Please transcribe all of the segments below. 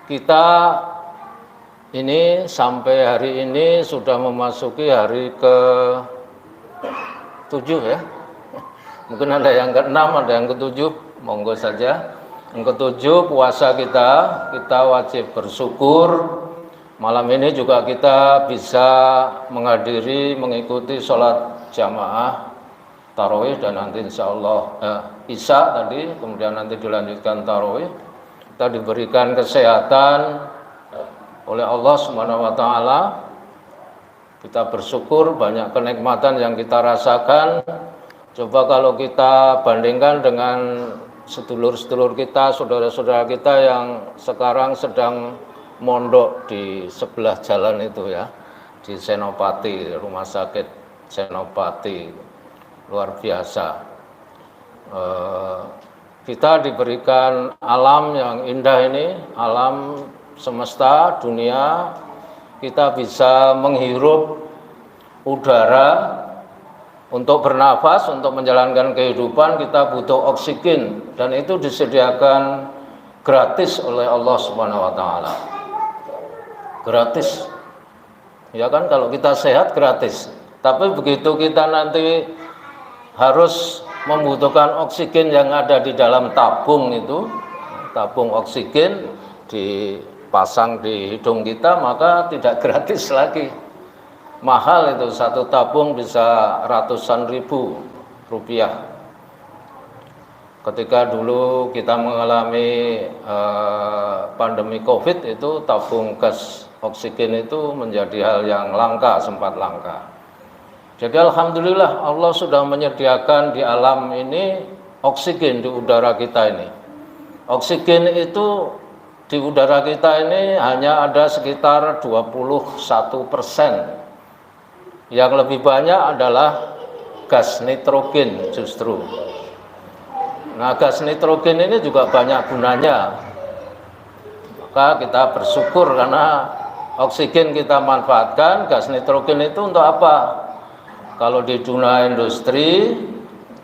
Kita ini sampai hari ini sudah memasuki hari ke-7 ya. Mungkin ada yang ke-6, ada yang ke-7, monggo saja. Yang ke-7 puasa kita wajib bersyukur. Malam ini juga kita bisa menghadiri, mengikuti sholat jamaah tarawih dan nanti insya Allah isya tadi, kemudian nanti dilanjutkan tarawih. Kita diberikan kesehatan oleh Allah Subhanahu wa taala. Kita bersyukur banyak kenikmatan yang kita rasakan. Coba kalau kita bandingkan dengan sedulur-sedulur kita, saudara-saudara kita yang sekarang sedang mondok di sebelah jalan itu ya, di Senopati, rumah sakit Senopati, luar biasa. Kita diberikan alam yang indah ini, alam semesta dunia. Kita bisa menghirup udara untuk bernafas, untuk menjalankan kehidupan. Kita butuh oksigen dan itu disediakan gratis oleh Allah Subhanahu wa taala. Gratis. Ya kan, kalau kita sehat gratis. Tapi begitu kita nanti harus membutuhkan oksigen yang ada di dalam tabung itu, tabung oksigen dipasang di hidung kita, maka tidak gratis lagi. Mahal itu, satu tabung bisa ratusan ribu rupiah. Ketika dulu kita mengalami pandemi COVID itu, tabung gas oksigen itu menjadi hal yang langka, sempat langka. Jadi alhamdulillah Allah sudah menyediakan di alam ini oksigen di udara kita ini. Oksigen itu di udara kita ini hanya ada sekitar 21%. Yang lebih banyak adalah gas nitrogen justru. Nah, gas nitrogen ini juga banyak gunanya. Maka kita bersyukur karena oksigen kita manfaatkan, gas nitrogen itu untuk apa? Kalau di dunia industri,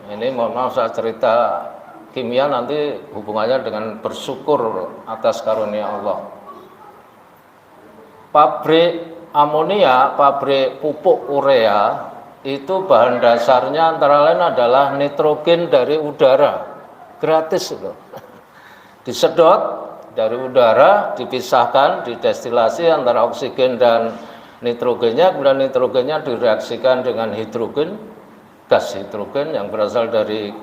ini mohon maaf saya cerita kimia, nanti hubungannya dengan bersyukur atas karunia Allah. Pabrik amonia, pabrik pupuk urea, itu bahan dasarnya antara lain adalah nitrogen dari udara. Gratis itu. Disedot dari udara, dipisahkan, didestilasi antara oksigen dan nitrogennya, kemudian nitrogennya direaksikan dengan hidrogen, gas hidrogen yang berasal dari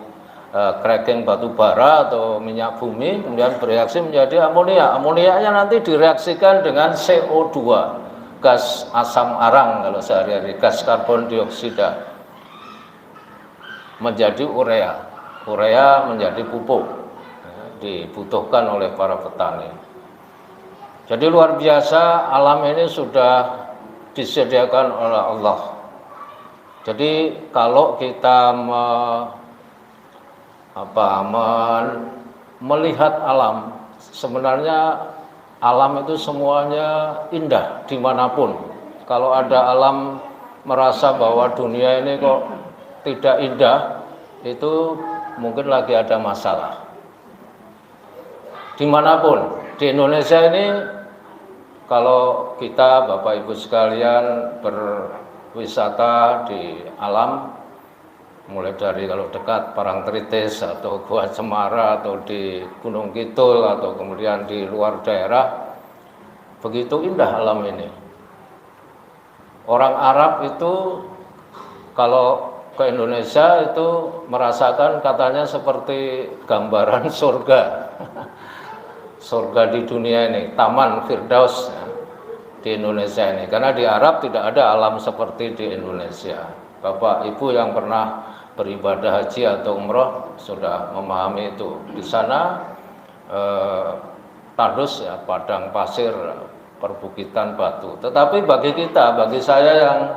cracking batu bara atau minyak bumi, kemudian bereaksi menjadi amonia. Amonianya nanti direaksikan dengan CO2, gas asam arang kalau sehari-hari, gas karbon dioksida, menjadi urea. Urea menjadi pupuk, dibutuhkan oleh para petani. Jadi luar biasa, alam ini sudah disediakan oleh Allah. Jadi kalau kita melihat alam, sebenarnya alam itu semuanya indah dimanapun. Kalau ada alam merasa bahwa dunia ini kok tidak indah, itu mungkin lagi ada masalah. Dimanapun, di Indonesia ini kalau kita Bapak Ibu sekalian berwisata di alam, mulai dari kalau dekat Parangtritis atau Gua Cemara atau di Gunung Kidul atau kemudian di luar daerah, begitu indah alam ini. Orang Arab itu kalau ke Indonesia itu merasakan katanya seperti gambaran surga. Surga di dunia ini, Taman Firdaus di Indonesia ini. Karena di Arab tidak ada alam seperti di Indonesia. Bapak Ibu yang pernah beribadah haji atau umroh sudah memahami itu. Di sana tandus ya, padang pasir, perbukitan batu. Tetapi bagi kita, bagi saya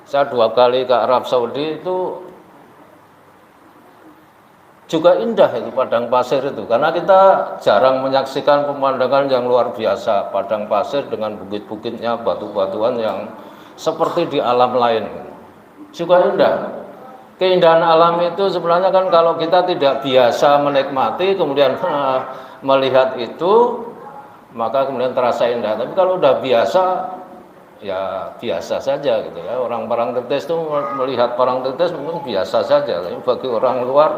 2 kali ke Arab Saudi itu juga indah itu padang pasir itu, karena kita jarang menyaksikan pemandangan yang luar biasa, padang pasir dengan bukit-bukitnya, batu-batuan yang seperti di alam lain. Juga indah. Keindahan alam itu sebenarnya kan kalau kita tidak biasa menikmati, kemudian melihat itu, maka kemudian terasa indah. Tapi kalau udah biasa, ya biasa saja gitu ya. Orang Parangtritis itu melihat Parangtritis mungkin biasa saja, tapi bagi orang luar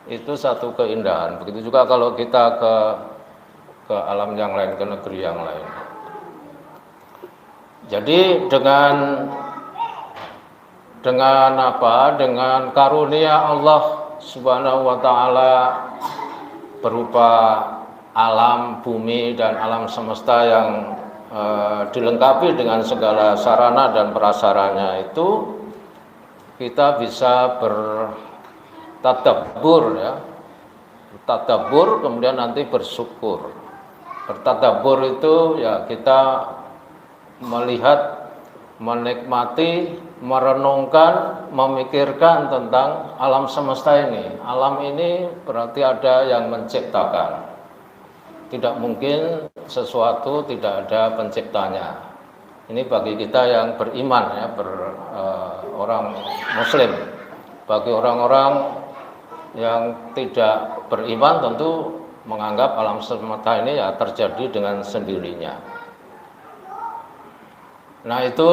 itu satu keindahan. Begitu juga kalau kita ke alam yang lain, ke negeri yang lain. Jadi dengan apa? Dengan karunia Allah Subhanahu wa taala berupa alam bumi dan alam semesta yang dilengkapi dengan segala sarana dan prasarana itu, kita bisa bertadabbur ya. Bertadabbur kemudian nanti bersyukur. Bertadabbur itu ya kita melihat, menikmati, merenungkan, memikirkan tentang alam semesta ini. Alam ini berarti ada yang menciptakan. Tidak mungkin sesuatu tidak ada penciptanya. Ini bagi kita yang beriman ya, orang muslim. Bagi orang-orang yang tidak beriman tentu menganggap alam semesta ini ya terjadi dengan sendirinya. Nah itu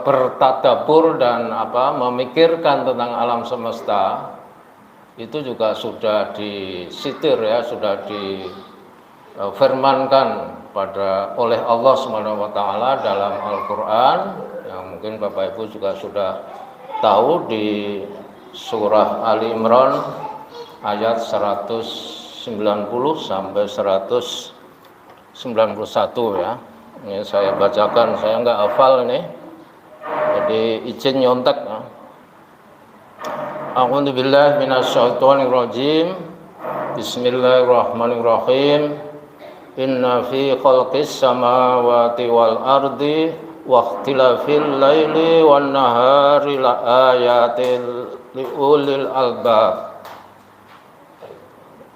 bertadabbur dan memikirkan tentang alam semesta itu juga sudah disitir ya, sudah difirmankan oleh Allah Subhanahu wa taala dalam Al-Qur'an, yang mungkin Bapak Ibu juga sudah tahu di surah Ali Imran ayat 190 sampai 191 ya. Ini saya bacakan, saya nggak hafal ini, jadi izin nyontek. A'udzu billahi minasyaitonir rajim. Bismillahirrahmanirrahim. Inna fi khalqis samawati wal ardi wa ikhtilafil laili wan nahari la ayatil liulil albab.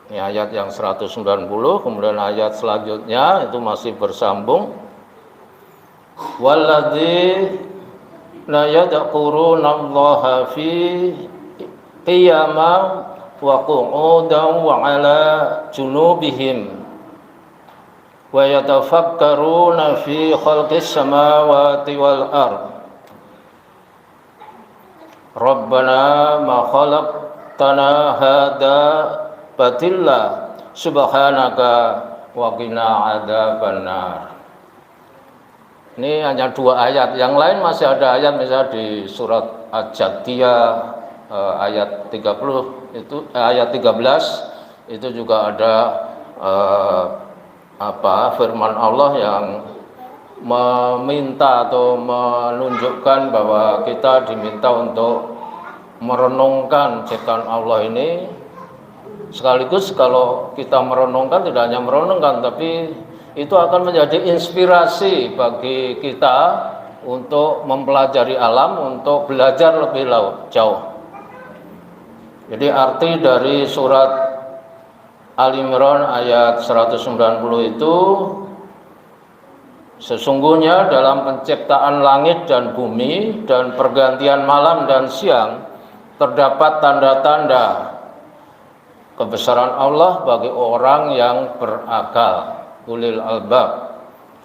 Ini ayat yang 190, kemudian ayat selanjutnya itu masih bersambung. Walladzina yadhkuruna Allaha fi qiyaman wa qu'udan wa 'ala junubihim wa yatafakkaruna fi khalqis samawati wal ard. Rabbana ma khalaqtana hadza batilla subhanaka wa qina adzabannar. Ini hanya 2 ayat, yang lain masih ada ayat misalnya di surat Al-Jathiyah ayat 30 itu ayat 13 itu juga ada firman Allah yang meminta atau menunjukkan bahwa kita diminta untuk merenungkan ciptaan Allah ini. Sekaligus kalau kita merenungkan, tidak hanya merenungkan, tapi itu akan menjadi inspirasi bagi kita untuk mempelajari alam, untuk belajar lebih jauh. Jadi arti dari surat Al-Imran ayat 190 itu, sesungguhnya dalam penciptaan langit dan bumi dan pergantian malam dan siang terdapat tanda-tanda kebesaran Allah bagi orang yang berakal. Ulil albab.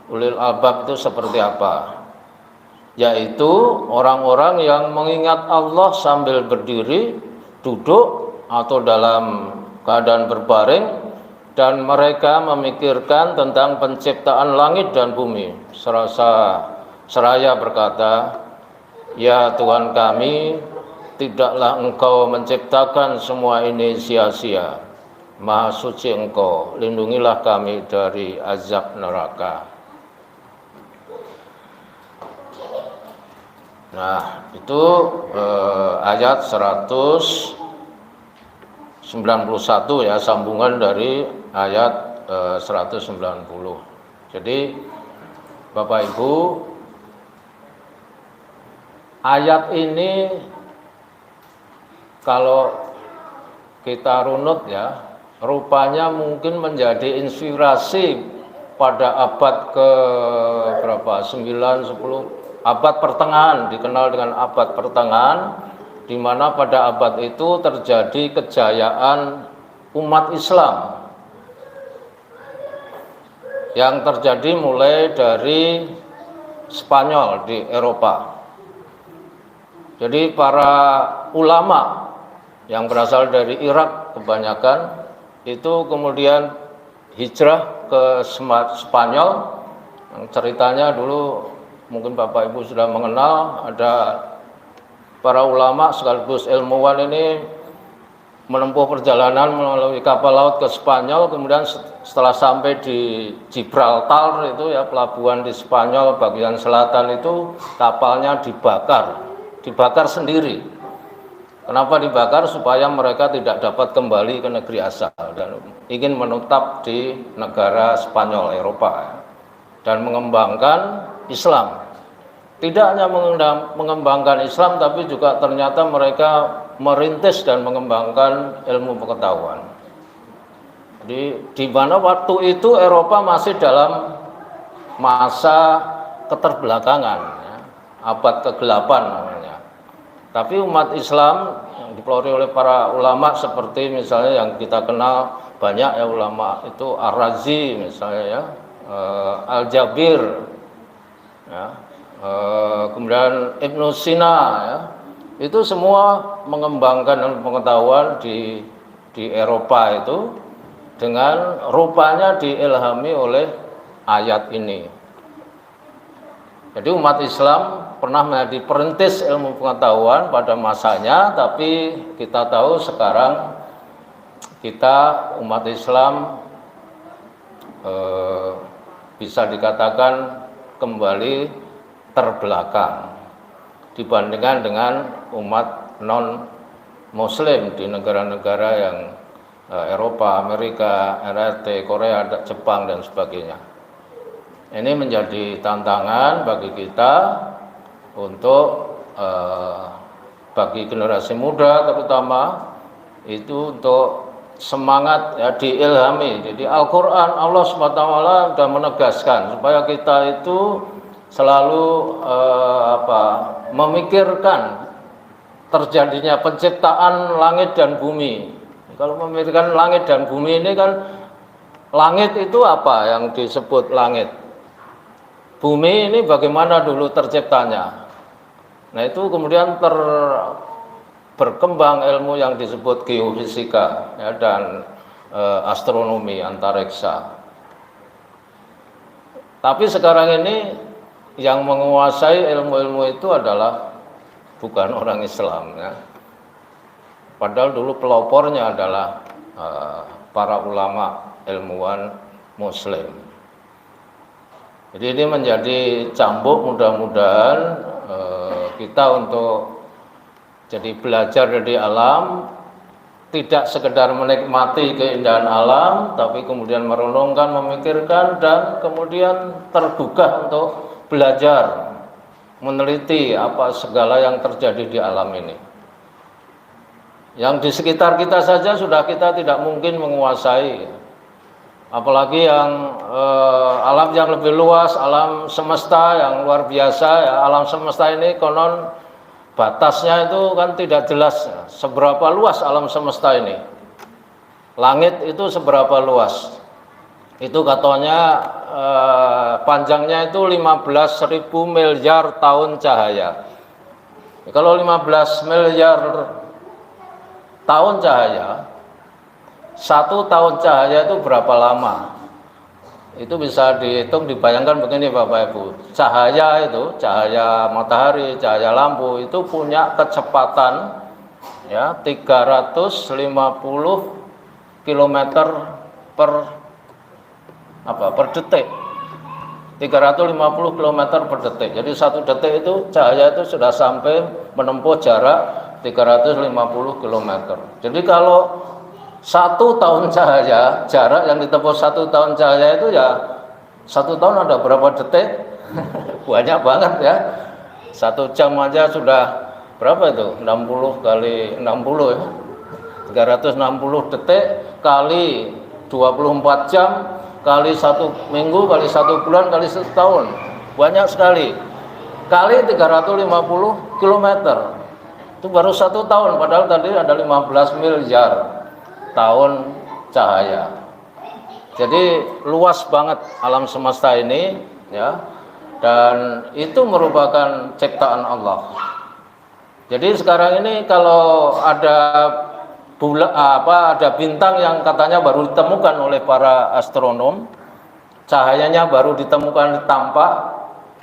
Ulil albab itu seperti apa? Yaitu orang-orang yang mengingat Allah sambil berdiri, duduk, atau dalam keadaan berbaring, dan mereka memikirkan tentang penciptaan langit dan bumi. Seraya berkata, ya Tuhan kami, tidaklah Engkau menciptakan semua ini sia-sia. Maha suci Engkau, lindungilah kami dari azab neraka. Nah, itu ayat 191 ya, sambungan dari ayat 190. Jadi Bapak Ibu, ayat ini kalau kita runut ya, rupanya mungkin menjadi inspirasi pada abad ke berapa? 9, 10, abad pertengahan, dikenal dengan abad pertengahan, di mana pada abad itu terjadi kejayaan umat Islam. yang terjadi mulai dari Spanyol di Eropa. Jadi para ulama yang berasal dari Irak kebanyakan itu kemudian hijrah ke Spanyol. Ceritanya dulu mungkin Bapak Ibu sudah mengenal, ada para ulama sekaligus ilmuwan ini menempuh perjalanan melalui kapal laut ke Spanyol, kemudian setelah sampai di Gibraltar itu ya, pelabuhan di Spanyol bagian selatan itu, kapalnya dibakar sendiri. Kenapa dibakar? Supaya mereka tidak dapat kembali ke negeri asal dan ingin menetap di negara Spanyol, Eropa, dan mengembangkan Islam. Tidak hanya mengembangkan Islam, tapi juga ternyata mereka merintis dan mengembangkan ilmu pengetahuan. Di mana waktu itu Eropa masih dalam masa keterbelakangan, ya, abad ke-8 namanya. Tapi umat Islam yang dipelopori oleh para ulama seperti misalnya yang kita kenal banyak ya, ulama itu Ar-Razi misalnya ya, Al-Jabir ya, kemudian Ibnu Sina ya, itu semua mengembangkan pengetahuan di Eropa itu dengan rupanya diilhami oleh ayat ini. Jadi umat Islam pernah menjadi perintis ilmu pengetahuan pada masanya, tapi kita tahu sekarang kita umat Islam bisa dikatakan kembali terbelakang dibandingkan dengan umat non-Muslim di negara-negara yang Eropa, Amerika, RRT, Korea, Jepang, dan sebagainya. Ini menjadi tantangan bagi kita untuk bagi generasi muda terutama itu untuk semangat ya, diilhami. Jadi Al-Quran, Allah SWT sudah menegaskan supaya kita itu selalu memikirkan terjadinya penciptaan langit dan bumi. Kalau memikirkan langit dan bumi ini kan, langit itu apa yang disebut langit? Bumi ini bagaimana dulu terciptanya? Nah itu kemudian berkembang ilmu yang disebut geofisika ya, dan astronomi antariksa. Tapi sekarang ini yang menguasai ilmu-ilmu itu adalah bukan orang Islam ya. Padahal dulu pelopornya adalah para ulama ilmuwan Muslim. Jadi ini menjadi cambuk, mudah-mudahan kita untuk jadi belajar dari alam, tidak sekedar menikmati keindahan alam, tapi kemudian merenungkan, memikirkan, dan kemudian tergugah untuk belajar, meneliti apa segala yang terjadi di alam ini. Yang di sekitar kita saja sudah kita tidak mungkin menguasai, apalagi yang alam yang lebih luas, alam semesta yang luar biasa ya. Alam semesta ini konon batasnya itu kan tidak jelas seberapa luas alam semesta ini. Langit itu seberapa luas? Itu katanya panjangnya itu 15.000 miliar tahun cahaya. Kalau 15 miliar tahun cahaya, 1 tahun cahaya itu berapa lama? Itu bisa dihitung, dibayangkan begini Bapak Ibu. Cahaya itu, cahaya matahari, cahaya lampu itu punya kecepatan ya 350 km per detik. 350 km per detik. Jadi 1 detik itu cahaya itu sudah sampai menempuh jarak 350 km. Jadi kalau 1 tahun cahaya, jarak yang ditempuh 1 tahun cahaya itu ya 1 tahun ada berapa detik? Banyak banget ya. 1 jam aja sudah berapa itu? 60 kali 60 ya. 360 detik kali 24 jam kali 1 minggu kali 1 bulan kali 1 tahun. Banyak sekali. Kali 350 km. Itu baru 1 tahun, padahal tadi ada 15 miliar tahun cahaya. Jadi luas banget alam semesta ini, ya, dan itu merupakan ciptaan Allah. Jadi sekarang ini kalau ada ada bintang yang katanya baru ditemukan oleh para astronom, cahayanya baru ditemukan tampak,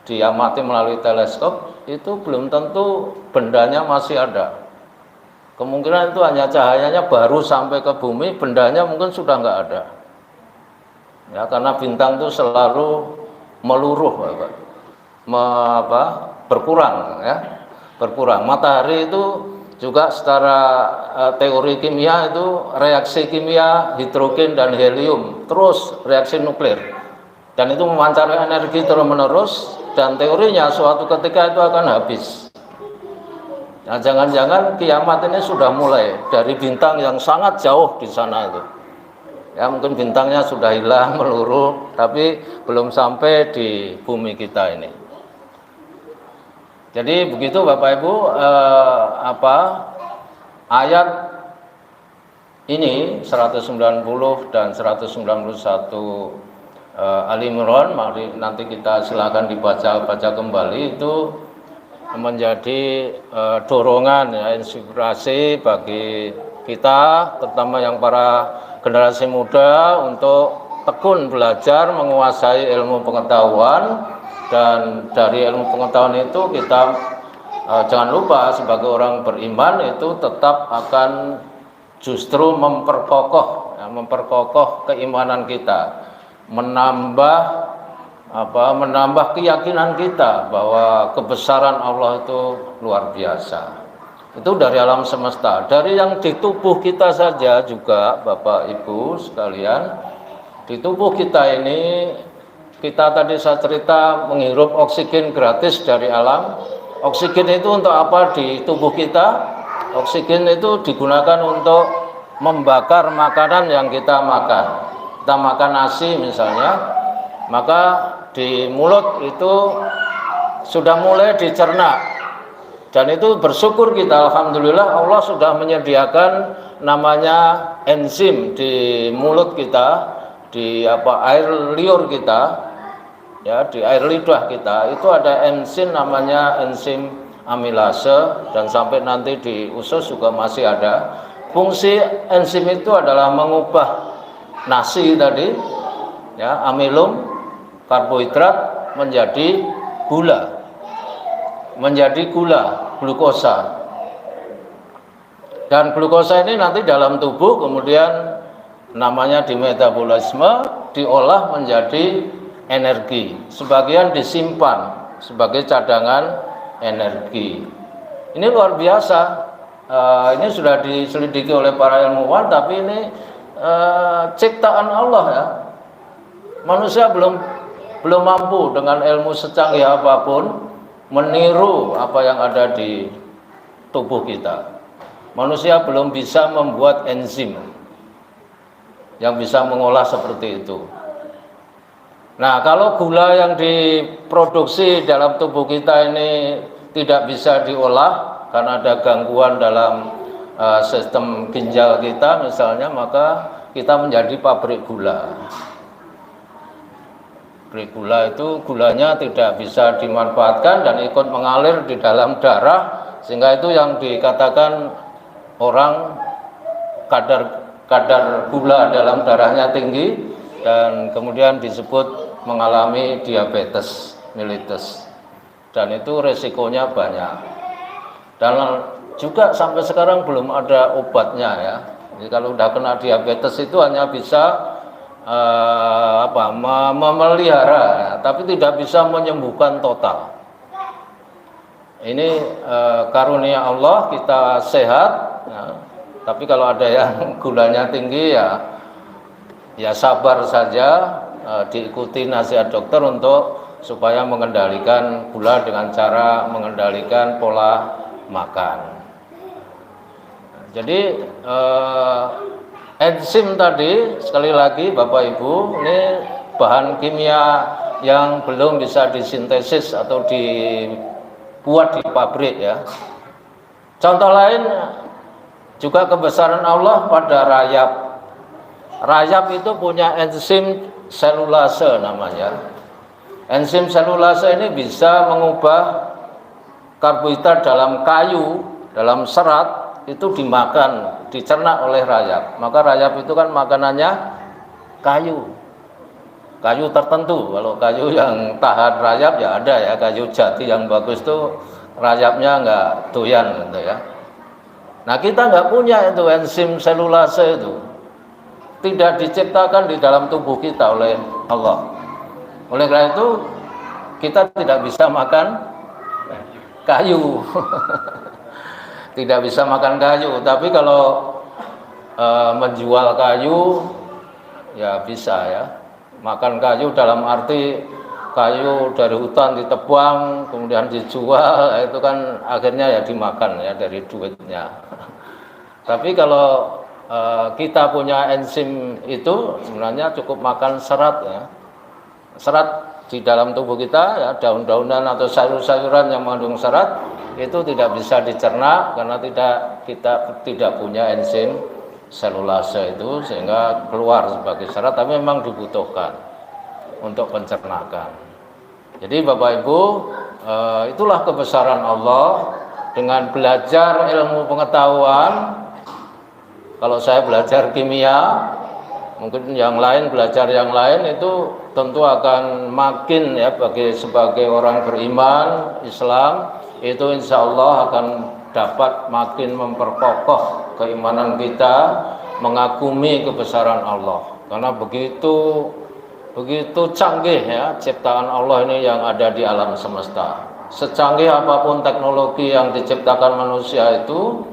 diamati melalui teleskop, itu belum tentu bendanya masih ada. Kemungkinan itu hanya cahayanya baru sampai ke bumi, bendanya mungkin sudah nggak ada. Ya, karena bintang itu selalu meluruh, berkurang, ya, berkurang. Matahari itu juga secara teori kimia itu reaksi kimia hidrogen dan helium, terus reaksi nuklir, dan itu memancarkan energi terus menerus, dan teorinya suatu ketika itu akan habis. Nah, jangan-jangan kiamat ini sudah mulai dari bintang yang sangat jauh di sana itu. Ya, mungkin bintangnya sudah hilang, meluruh, tapi belum sampai di bumi kita ini. Jadi begitu Bapak Ibu, ayat ini 190 dan 191 Ali Imran, mari nanti kita silakan dibaca kembali, itu menjadi dorongan, ya, inspirasi bagi kita, terutama yang para generasi muda, untuk tekun belajar menguasai ilmu pengetahuan. Dan dari ilmu pengetahuan itu kita jangan lupa sebagai orang beriman itu tetap akan justru memperkokoh keimanan kita, menambah keyakinan kita bahwa kebesaran Allah itu luar biasa. Itu dari alam semesta, dari yang di tubuh kita saja juga, Bapak Ibu sekalian. Di tubuh kita ini, kita tadi saya cerita menghirup oksigen gratis dari alam. Oksigen itu untuk apa di tubuh kita? Oksigen itu digunakan untuk membakar makanan yang kita makan. Kita makan nasi misalnya, maka di mulut itu sudah mulai dicerna. Dan itu bersyukur kita, alhamdulillah Allah sudah menyediakan namanya enzim di mulut kita, di air liur kita, ya, di air lidah kita itu ada enzim namanya enzim amilase, dan sampai nanti di usus juga masih ada. Fungsi enzim itu adalah mengubah nasi tadi, ya, amilum, karbohidrat menjadi gula, glukosa. Dan glukosa ini nanti dalam tubuh kemudian namanya di metabolisme, diolah menjadi energi. Sebagian disimpan sebagai cadangan energi. Ini luar biasa. Ini sudah diselidiki oleh para ilmuwan, tapi ini ciptaan Allah, ya. Manusia belum mampu dengan ilmu secanggih apapun meniru apa yang ada di tubuh kita. Manusia belum bisa membuat enzim yang bisa mengolah seperti itu. Nah, kalau gula yang diproduksi dalam tubuh kita ini tidak bisa diolah karena ada gangguan dalam sistem ginjal kita misalnya, maka kita menjadi pabrik gula. Pabrik gula itu gulanya tidak bisa dimanfaatkan dan ikut mengalir di dalam darah, sehingga itu yang dikatakan orang kadar gula dalam darahnya tinggi, dan kemudian disebut mengalami diabetes mellitus, dan itu resikonya banyak. Dan juga sampai sekarang belum ada obatnya, ya. Jadi kalau udah kena diabetes itu hanya bisa memelihara, ya, tapi tidak bisa menyembuhkan total. Ini karunia Allah kita sehat, ya. Tapi kalau ada yang gulanya tinggi, ya sabar saja, diikuti nasihat dokter supaya mengendalikan gula dengan cara mengendalikan pola makan. Jadi enzim tadi, sekali lagi Bapak Ibu, ini bahan kimia yang belum bisa disintesis atau dibuat di pabrik, ya. Contoh lain juga kebesaran Allah pada rayap. Rayap itu punya enzim selulase namanya. Enzim selulase ini bisa mengubah karbohidrat dalam kayu, dalam serat itu dimakan, dicerna oleh rayap. Maka rayap itu kan makanannya kayu. Kayu tertentu. Kalau kayu yang tahan rayap ya ada ya, kayu jati yang bagus tuh rayapnya nggak doyan gitu ya. Nah kita nggak punya itu enzim selulase itu, tidak diciptakan di dalam tubuh kita oleh Allah. Oleh karena itu kita tidak bisa makan kayu, tidak bisa makan kayu. Tapi kalau menjual kayu ya bisa ya. Makan kayu dalam arti kayu dari hutan ditebang kemudian dijual, itu kan akhirnya ya dimakan ya dari duitnya. Tapi kalau kita punya enzim itu sebenarnya cukup makan serat ya. Serat di dalam tubuh kita ya, daun-daunan atau sayur-sayuran yang mengandung serat itu tidak bisa dicerna karena kita tidak punya enzim selulase itu sehingga keluar sebagai serat, tapi memang dibutuhkan untuk pencernaan. Jadi Bapak Ibu, itulah kebesaran Allah dengan belajar ilmu pengetahuan. Kalau saya belajar kimia, mungkin yang lain belajar yang lain, itu tentu akan makin ya sebagai orang beriman Islam itu insya Allah akan dapat makin memperkokoh keimanan kita, mengagumi kebesaran Allah. Karena begitu canggih ya ciptaan Allah ini yang ada di alam semesta. Secanggih apapun teknologi yang diciptakan manusia itu,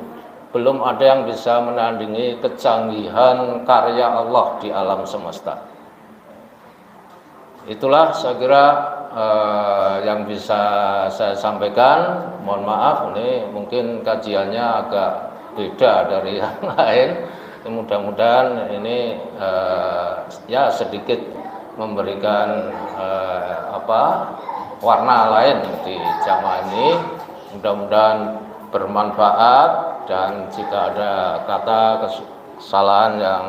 belum ada yang bisa menandingi kecanggihan karya Allah di alam semesta. Itulah saya kira yang bisa saya sampaikan. Mohon maaf ini mungkin kajiannya agak beda dari yang lain. Mudah-mudahan ini ya sedikit memberikan warna lain di jamaah ini. Mudah-mudahan bermanfaat, dan jika ada kata kesalahan yang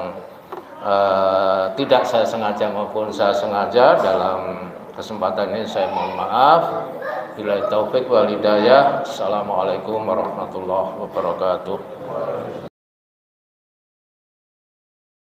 tidak saya sengaja maupun saya sengaja dalam kesempatan ini, saya mohon maaf. Billahi taufik wal hidayah. Assalamualaikum warahmatullahi wabarakatuh.